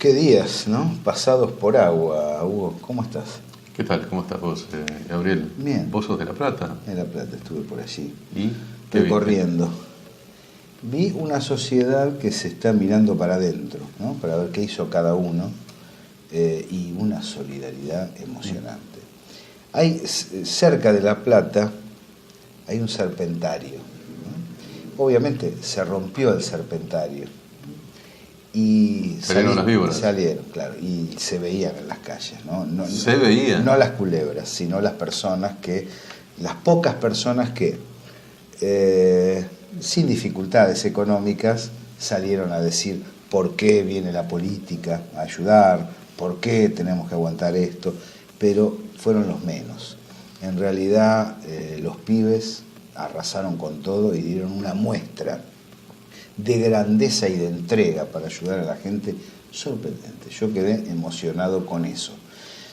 Qué días, ¿no? Pasados por agua. Hugo, ¿cómo estás? ¿Qué tal? ¿Cómo estás vos, Gabriel? Bien. ¿Vos sos de La Plata? En La Plata, estuve por allí. ¿Y? ¿Qué Recorriendo. Vi una sociedad que se está mirando para adentro, ¿no? Para ver qué hizo cada uno, y una solidaridad emocionante. Hay, cerca de La Plata, hay un serpentario, ¿no? Obviamente se rompió el serpentario. Y salieron las víboras. Salieron, claro, y se veían en las calles, ¿no? Se veían. No las culebras, sino las pocas personas que, sin dificultades económicas, salieron a decir por qué viene la política a ayudar, por qué tenemos que aguantar esto, pero fueron los menos. En realidad, los pibes arrasaron con todo y dieron una muestra de grandeza y de entrega para ayudar a la gente sorprendente. Yo quedé emocionado con eso.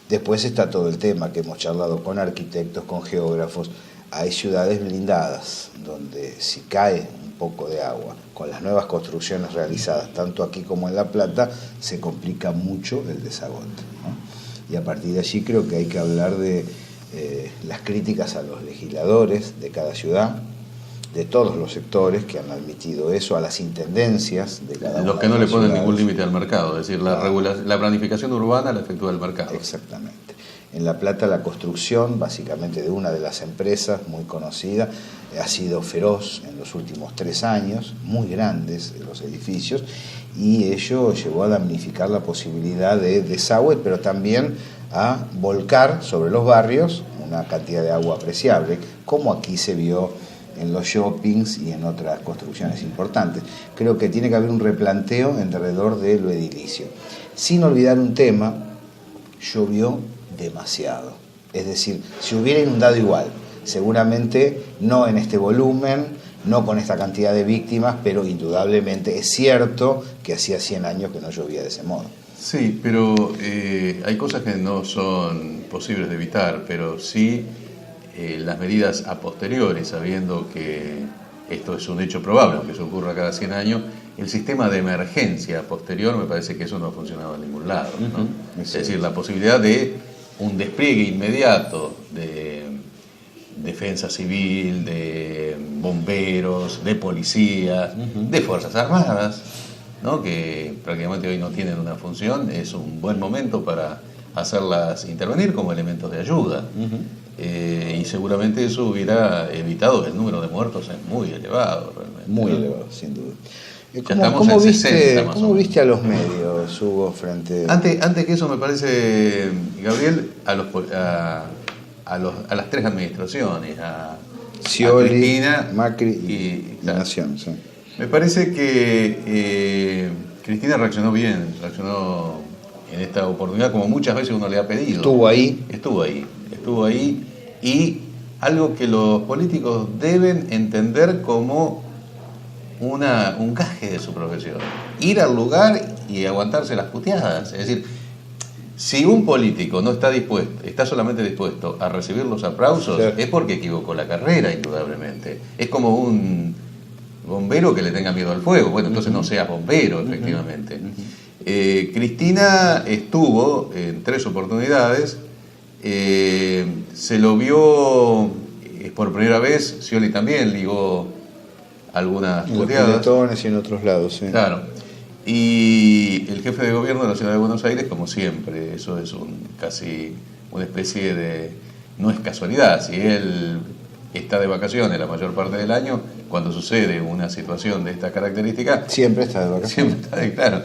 Después está todo el tema que hemos charlado con arquitectos, con geógrafos. Hay ciudades blindadas donde si cae un poco de agua, con las nuevas construcciones realizadas, tanto aquí como en La Plata, se complica mucho el desagote, ¿no? Y a partir de allí creo que hay que hablar de las críticas a los legisladores de cada ciudad, de todos los sectores que han admitido eso, a las intendencias de cada Los que no le ponen ningún límite al mercado, es decir, la planificación urbana la efectúa el mercado. Exactamente. En La Plata la construcción, básicamente de una de las empresas muy conocida, ha sido feroz en los últimos 3 años, muy grandes los edificios, y ello llevó a damnificar la posibilidad de desagüe, pero también a volcar sobre los barrios una cantidad de agua apreciable, como aquí se vio en los shoppings y en otras construcciones importantes. Creo que tiene que haber un replanteo alrededor de lo edilicio. Sin olvidar un tema, llovió demasiado. Es decir, si hubiera inundado igual, seguramente no en este volumen, no con esta cantidad de víctimas, pero indudablemente es cierto que hacía 100 años que no llovía de ese modo. Sí, pero hay cosas que no son posibles de evitar, pero sí las medidas a posteriori, sabiendo que esto es un hecho probable, aunque eso ocurra cada 100 años, el sistema de emergencia posterior me parece que eso no ha funcionado en ningún lado, ¿no? Es decir, la posibilidad de un despliegue inmediato de defensa civil, de bomberos, de policías, de fuerzas armadas, ¿no? Que prácticamente hoy no tienen una función, es un buen momento para hacerlas intervenir como elementos de ayuda. Y seguramente eso hubiera evitado, el número de muertos es muy elevado realmente. Muy elevado, sin duda. ¿Cómo viste a los medios, Hugo, frente...? Antes que eso, me parece, Gabriel, a las 3 administraciones, a Cristina, Macri y Nación, sí. Me parece que Cristina reaccionó bien, reaccionó en esta oportunidad como muchas veces uno le ha pedido. Estuvo ahí, y algo que los políticos deben entender como un gaje de su profesión. Ir al lugar y aguantarse las puteadas. Es decir, si un político no está dispuesto, está solamente dispuesto a recibir los aplausos, sí, es porque equivocó la carrera, indudablemente. Es como un bombero que le tenga miedo al fuego. Bueno, entonces no seas bombero, efectivamente. Cristina estuvo en 3 oportunidades. Se lo vio por primera vez, Scioli también ligó algunas puteadas. En los y en otros lados, sí. Claro. Y el jefe de gobierno de la ciudad de Buenos Aires, como siempre, eso es casi una especie de... No es casualidad, si él está de vacaciones la mayor parte del año, cuando sucede una situación de esta característica... Siempre está de vacaciones. Siempre está claro.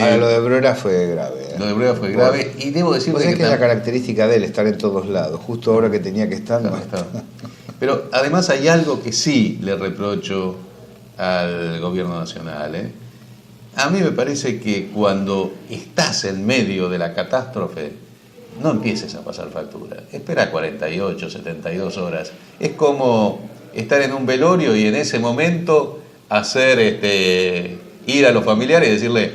Ahora, lo de Brera fue grave. Lo de Brera fue grave, y debo decir que es la característica de él, estar en todos lados. Justo ahora que tenía que estar, no está. Pero además hay algo que sí le reprocho al gobierno nacional. A mí me parece que cuando estás en medio de la catástrofe, no empieces a pasar factura. Espera 48, 72 horas. Es como estar en un velorio y en ese momento ir a los familiares y decirle: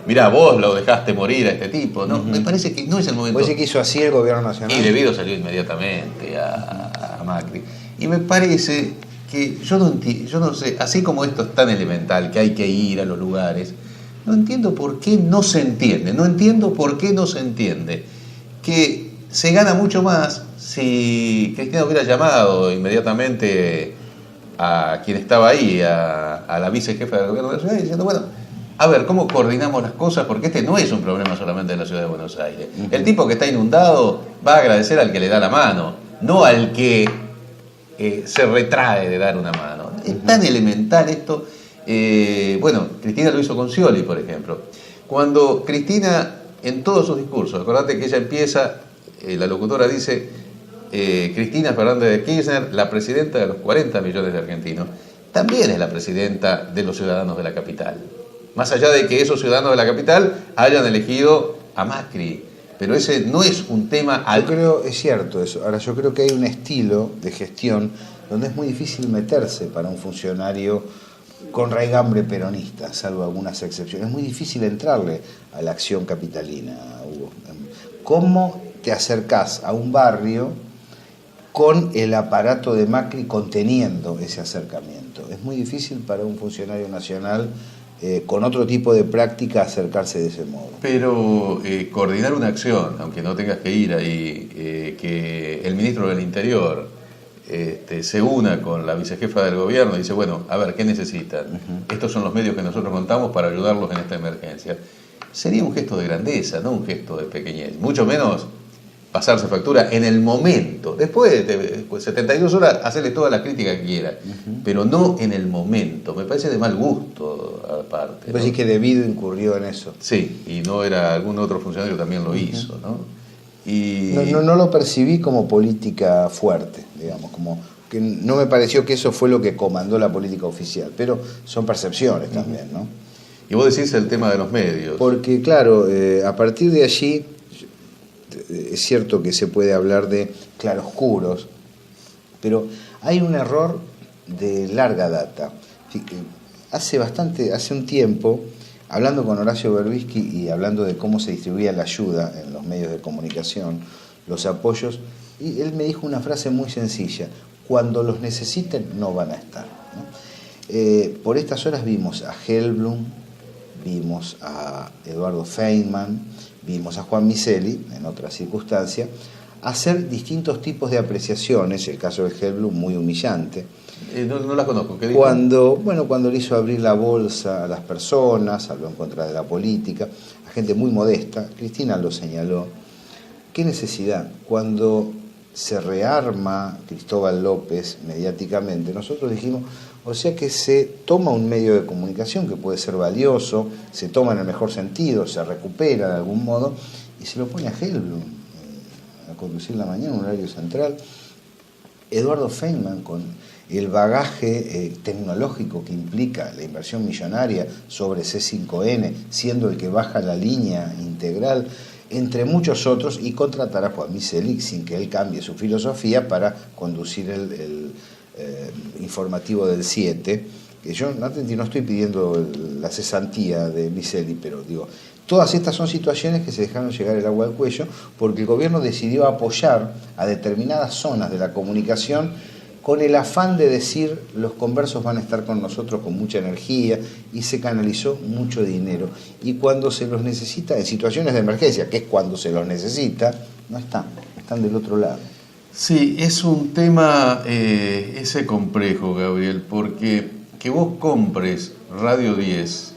mirá, vos lo dejaste morir a este tipo, ¿no? Me parece que no es el momento. Pues que hizo así el gobierno nacional. Y debido salió inmediatamente a Macri. Y me parece que yo no sé, así como esto es tan elemental, que hay que ir a los lugares, no entiendo por qué no se entiende, no entiendo por qué no se entiende que se gana mucho más si Cristina hubiera llamado inmediatamente a quien estaba ahí, a la vicejefa del gobierno de la ciudad, diciendo, bueno, a ver, ¿cómo coordinamos las cosas? Porque este no es un problema solamente de la ciudad de Buenos Aires. El tipo que está inundado va a agradecer al que le da la mano, no al que se retrae de dar una mano. Es tan elemental esto. Bueno, Cristina lo hizo con Scioli, por ejemplo. Cuando Cristina, en todos sus discursos, acordate que ella empieza, la locutora dice, Cristina Fernández de Kirchner, la presidenta de los 40 millones de argentinos, también es la presidenta de los ciudadanos de la capital. Más allá de que esos ciudadanos de la capital hayan elegido a Macri. Pero ese no es un tema... Yo creo, es cierto eso. Ahora, yo creo que hay un estilo de gestión donde es muy difícil meterse para un funcionario con raigambre peronista, salvo algunas excepciones. Es muy difícil entrarle a la acción capitalina, Hugo. ¿Cómo te acercás a un barrio con el aparato de Macri conteniendo ese acercamiento? Es muy difícil para un funcionario nacional con otro tipo de práctica acercarse de ese modo. Pero coordinar una acción, aunque no tengas que ir ahí, que el ministro del Interior se una con la vicejefa del gobierno y dice, bueno, a ver, ¿qué necesitan? Estos son los medios que nosotros contamos para ayudarlos en esta emergencia. Sería un gesto de grandeza, no un gesto de pequeñez. Mucho menos pasarse factura en el momento. Después de 72 horas, hacerle toda la crítica que quiera, pero no en el momento. Me parece de mal gusto, aparte. Pues sí que Debido incurrió en eso. Sí, y no era algún otro funcionario que también lo hizo, ¿no? Y... No lo percibí como política fuerte, digamos, como que no me pareció que eso fue lo que comandó la política oficial, pero son percepciones también, ¿no? Y vos decís el tema de los medios. Porque, claro, a partir de allí, es cierto que se puede hablar de claroscuros, pero hay un error de larga data. Hace un tiempo, hablando con Horacio Berbisky y hablando de cómo se distribuía la ayuda en los medios de comunicación, los apoyos, y él me dijo una frase muy sencilla: cuando los necesiten no van a estar, ¿no? Por estas horas vimos a Helblum, vimos a Eduardo Feynman, vimos a Juan Miseli, en otra circunstancia, hacer distintos tipos de apreciaciones, el caso de Helblum muy humillante. No las conozco. ¿Qué dijo? Cuando le hizo abrir la bolsa a las personas, habló en contra de la política, a gente muy modesta. Cristina lo señaló. ¿Qué necesidad? Cuando se rearma Cristóbal López mediáticamente, nosotros dijimos, o sea que se toma un medio de comunicación que puede ser valioso, se toma en el mejor sentido, se recupera de algún modo, y se lo pone a Helblum a conducir la mañana, un horario central. Eduardo Feynman, con el bagaje tecnológico que implica la inversión millonaria sobre C5N, siendo el que baja la línea integral, entre muchos otros, y contratar a Juan Miseli sin que él cambie su filosofía para conducir el informativo del 7, que yo no estoy pidiendo la cesantía de Miseli, pero digo, todas estas son situaciones que se dejaron llegar el agua al cuello porque el gobierno decidió apoyar a determinadas zonas de la comunicación con el afán de decir los conversos van a estar con nosotros con mucha energía, y se canalizó mucho dinero. Y cuando se los necesita, en situaciones de emergencia, que es cuando se los necesita, no están del otro lado. Sí, es un tema ese complejo, Gabriel, porque que vos compres Radio 10,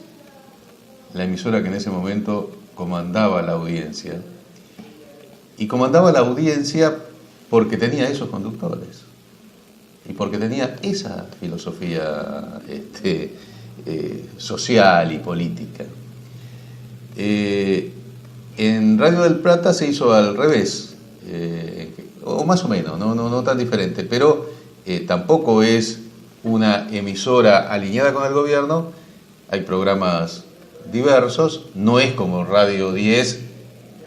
la emisora que en ese momento comandaba la audiencia, y comandaba la audiencia porque tenía esos conductores y porque tenía esa filosofía social y política. En Radio del Plata se hizo al revés, o más o menos, no tan diferente, pero tampoco es una emisora alineada con el gobierno. Hay programas diversos, no es como Radio 10,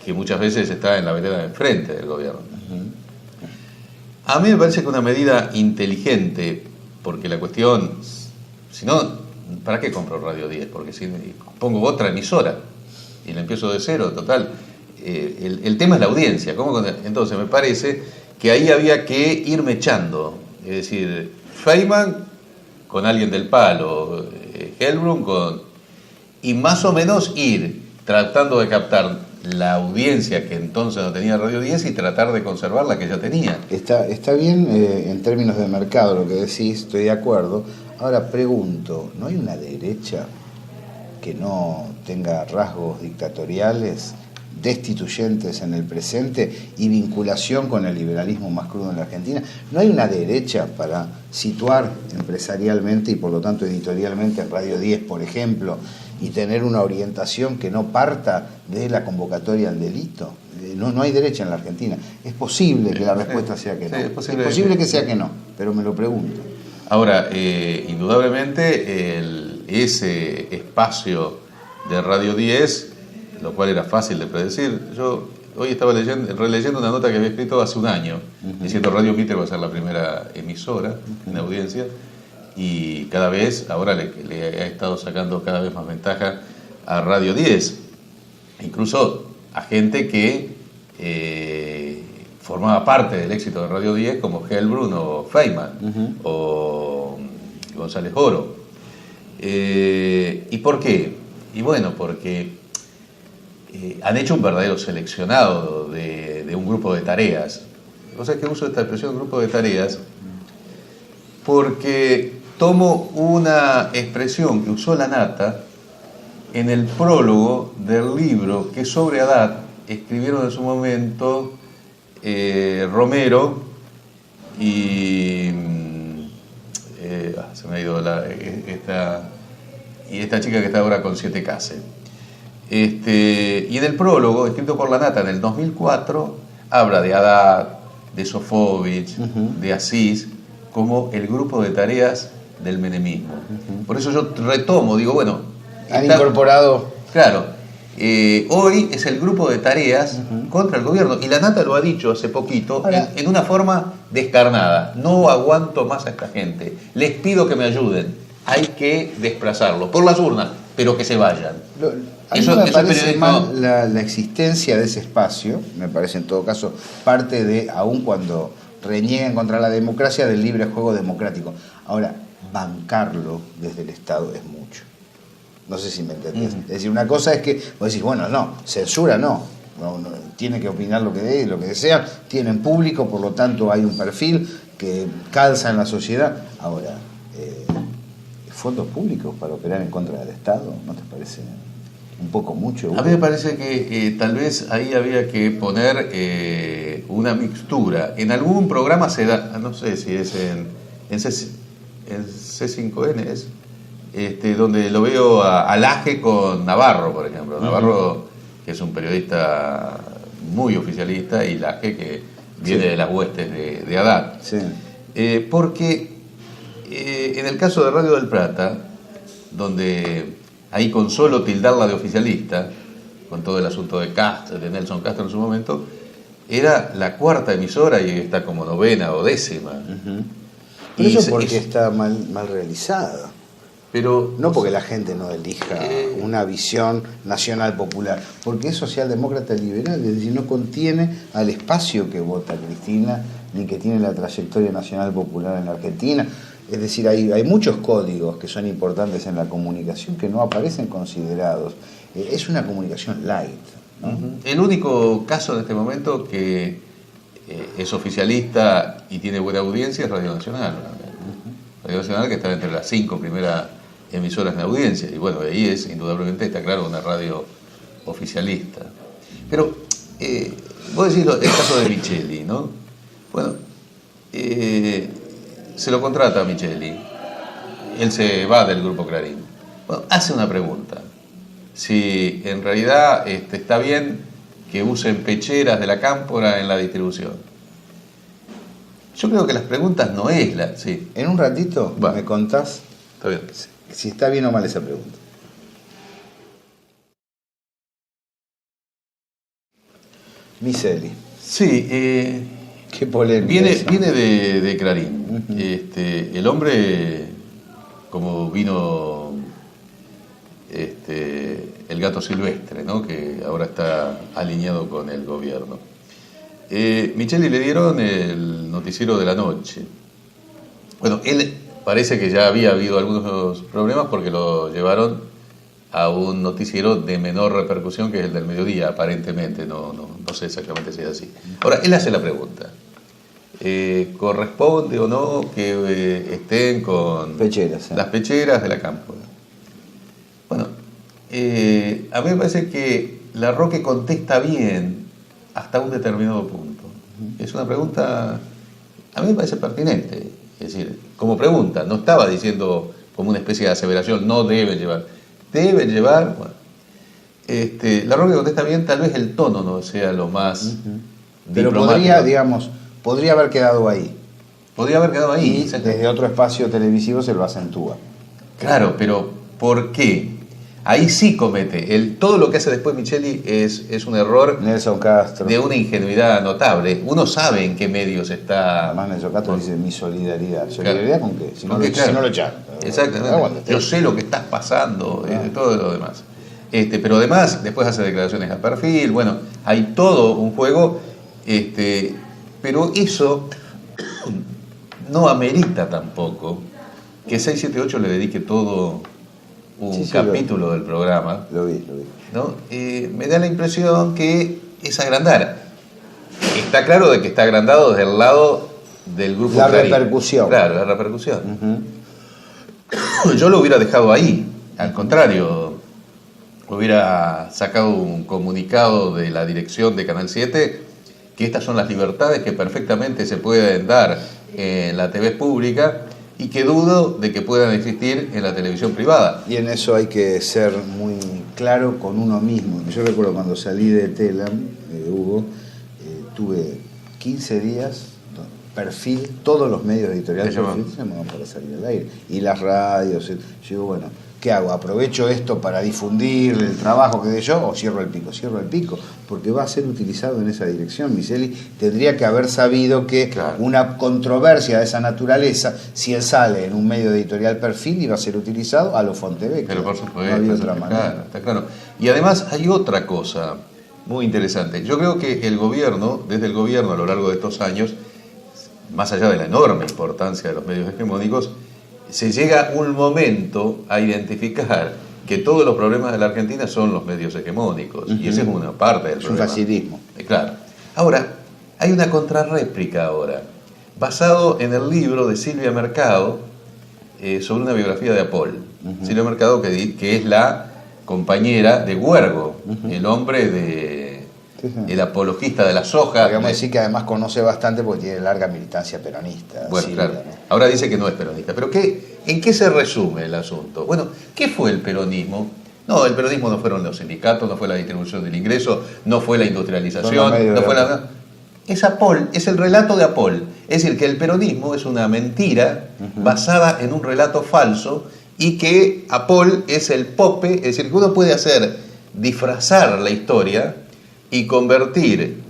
que muchas veces está en la vereda de enfrente del gobierno. A mí me parece que una medida inteligente, porque la cuestión, si no, ¿para qué compro Radio 10? Porque si pongo otra emisora y la empiezo de cero, total. El tema es la audiencia. Entonces me parece que ahí había que ir mechando. Es decir, Feynman con alguien del palo, Helblum con... y más o menos ir tratando de captar la audiencia que entonces no tenía Radio 10 y tratar de conservar la que ya tenía. Está bien en términos de mercado lo que decís, estoy de acuerdo. Ahora pregunto, ¿no hay una derecha que no tenga rasgos dictatoriales, destituyentes en el presente y vinculación con el liberalismo más crudo en la Argentina? ¿No hay una derecha para situar empresarialmente y por lo tanto editorialmente en Radio 10, por ejemplo, y tener una orientación que no parta de la convocatoria al delito? No hay derecha en la Argentina. Es posible que la respuesta sea que no. Es posible que sea que no, pero me lo pregunto. Ahora, indudablemente ese espacio de Radio 10, lo cual era fácil de predecir, yo hoy estaba releyendo una nota que había escrito hace un año, diciendo Radio Mitre va a ser la primera emisora en audiencia, y cada vez, ahora le ha estado sacando cada vez más ventaja a Radio 10, incluso a gente que formaba parte del éxito de Radio 10, como Helbrun o Feynman, o González Oro. ¿Y por qué? Y bueno, porque han hecho un verdadero seleccionado de un grupo de tareas. O sea que uso esta expresión grupo de tareas porque tomo una expresión que usó La Nata en el prólogo del libro que sobre Haddad escribieron en su momento Romero y se me ha ido esta chica que está ahora con 7K. Y en el prólogo, escrito por La Nata en el 2004, habla de Haddad, de Sofovich, de Asís, como el grupo de tareas del menemismo. Por eso yo retomo, digo, bueno... Han incorporado... Claro, hoy es el grupo de tareas contra el gobierno, y La Nata lo ha dicho hace poquito, en una forma descarnada: no aguanto más a esta gente, les pido que me ayuden, hay que desplazarlos por las urnas, pero que se vayan. A mí me parece mal la existencia de ese espacio, me parece en todo caso parte de, aun cuando reniegan contra la democracia, del libre juego democrático. Ahora, bancarlo desde el Estado es mucho. No sé si me entendés. Es decir, una cosa es que vos decís, bueno, no, censura no, tiene que opinar lo que desea, tienen público, por lo tanto hay un perfil que calza en la sociedad. Ahora, fondos públicos para operar en contra del Estado, ¿no te parece un poco mucho? A mí me parece que tal vez ahí había que poner una mixtura. En algún programa se da, no sé si es en C5N, es donde lo veo a Laje con Navarro, por ejemplo. Navarro, que es un periodista muy oficialista, y Laje, que viene de las huestes de Haddad. Sí. Porque en el caso de Radio del Plata, donde ahí con solo tildarla de oficialista, con todo el asunto de Nelson Castro en su momento, era la cuarta emisora y está como novena o décima. Pero eso porque está mal realizada. Pero, no porque la gente no elija una visión nacional popular, porque es socialdemócrata liberal, es decir, no contiene al espacio que vota Cristina, ni que tiene la trayectoria nacional popular en la Argentina. Es decir, hay muchos códigos que son importantes en la comunicación que no aparecen considerados. Es una comunicación light, ¿no? El único caso en este momento que es oficialista y tiene buena audiencia es Radio Nacional. Radio Nacional, que está entre las 5 primeras emisoras de audiencia, y bueno, ahí es indudablemente, está claro, una radio oficialista. Pero vos decís el caso de Micheli, ¿no? Bueno, se lo contrata a Micheli, él se va del grupo Clarín. Bueno, hace una pregunta: si en realidad está bien que usen pecheras de la Cámpora en la distribución. Yo creo que las preguntas no es la... Sí. En un ratito me contás. Está bien. Si está bien o mal esa pregunta. Micheli. Sí, qué polémica. Viene de Clarín. El hombre, como vino el gato silvestre, ¿no? Que ahora está alineado con el gobierno. Micheli le dieron el noticiero de la noche. Bueno, él parece que ya había habido algunos problemas porque lo llevaron a un noticiero de menor repercusión que es el del mediodía, aparentemente, no sé exactamente si es así. Ahora, él hace la pregunta, ¿corresponde o no que estén con pecheras, las pecheras de la cámpora? Bueno, a mí me parece que Larroque contesta bien hasta un determinado punto. Es una pregunta, a mí me parece pertinente, es decir, como pregunta, no estaba diciendo como una especie de aseveración, no deben llevar. Deben llevar, bueno, Larroque contesta bien, tal vez el tono no sea lo más pero podría haber quedado ahí. Podría haber quedado ahí. Y desde otro espacio televisivo se lo acentúa. Claro, pero ¿por qué? Ahí sí comete. Todo lo que hace después Micheli es un error. Nelson Castro. De una ingenuidad notable. Uno sabe en qué medios está. Además, Nelson Castro dice mi solidaridad. ¿Solidaridad con qué? Si no lo echaron. Exactamente. Yo sé lo que estás pasando, todo lo demás. Pero además, después hace declaraciones al perfil. Bueno, hay todo un juego. Pero eso no amerita tampoco que 678 le dedique todo un capítulo del programa. Lo vi. ¿No? Me da la impresión que es agrandar. Está claro de que está agrandado desde el lado del grupo La Clarín. repercusión. Claro, la repercusión. Yo lo hubiera dejado ahí. Al contrario, hubiera sacado un comunicado de la dirección de Canal 7 que estas son las libertades que perfectamente se pueden dar en la TV pública y que dudo de que puedan existir en la televisión privada. Y en eso hay que ser muy claro con uno mismo. Yo recuerdo cuando salí de Telam, Hugo, tuve 15 días, perfil, todos los medios editoriales se llamaban para salir al aire. Y las radios, yo digo, bueno, ¿qué hago? ¿Aprovecho esto para difundir el trabajo que dé yo o cierro el pico? Cierro el pico, porque va a ser utilizado en esa dirección. Micheli tendría que haber sabido que una controversia de esa naturaleza, si él sale en un medio editorial perfil, iba a ser utilizado a lo Fontevecchia. Pero por supuesto, no había otra manera. Está claro. Y además hay otra cosa muy interesante. Yo creo que el gobierno, desde el gobierno a lo largo de estos años, más allá de la enorme importancia de los medios hegemónicos, se llega un momento a identificar que todos los problemas de la Argentina son los medios hegemónicos. Y esa es una parte del problema. Es un facilismo. Claro. Ahora, hay una contrarréplica ahora, basado en el libro de Silvia Mercado sobre una biografía de Apol. Silvia Mercado, que es la compañera de Huergo, el hombre de... el apologista de la soja. Podríamos decir que además conoce bastante porque tiene larga militancia peronista. Bueno, Silvia, claro. ¿no? Ahora dice que no es peronista. ¿Pero en qué se resume el asunto? Bueno, ¿qué fue el peronismo? No, el peronismo no fueron los sindicatos, no fue la distribución del ingreso, no fue la industrialización, no fue la... Es Apol, es el relato de Apol. Es decir, que el peronismo es una mentira basada en un relato falso y que Apol es el pope, es decir, que uno puede disfrazar la historia y convertir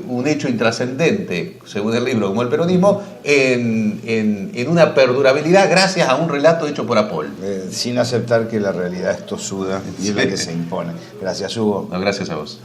un hecho intrascendente, según el libro, como el peronismo, en una perdurabilidad gracias a un relato hecho por Apol. Sin aceptar que la realidad es tosuda y es la que se impone. Gracias, Hugo. No, gracias a vos.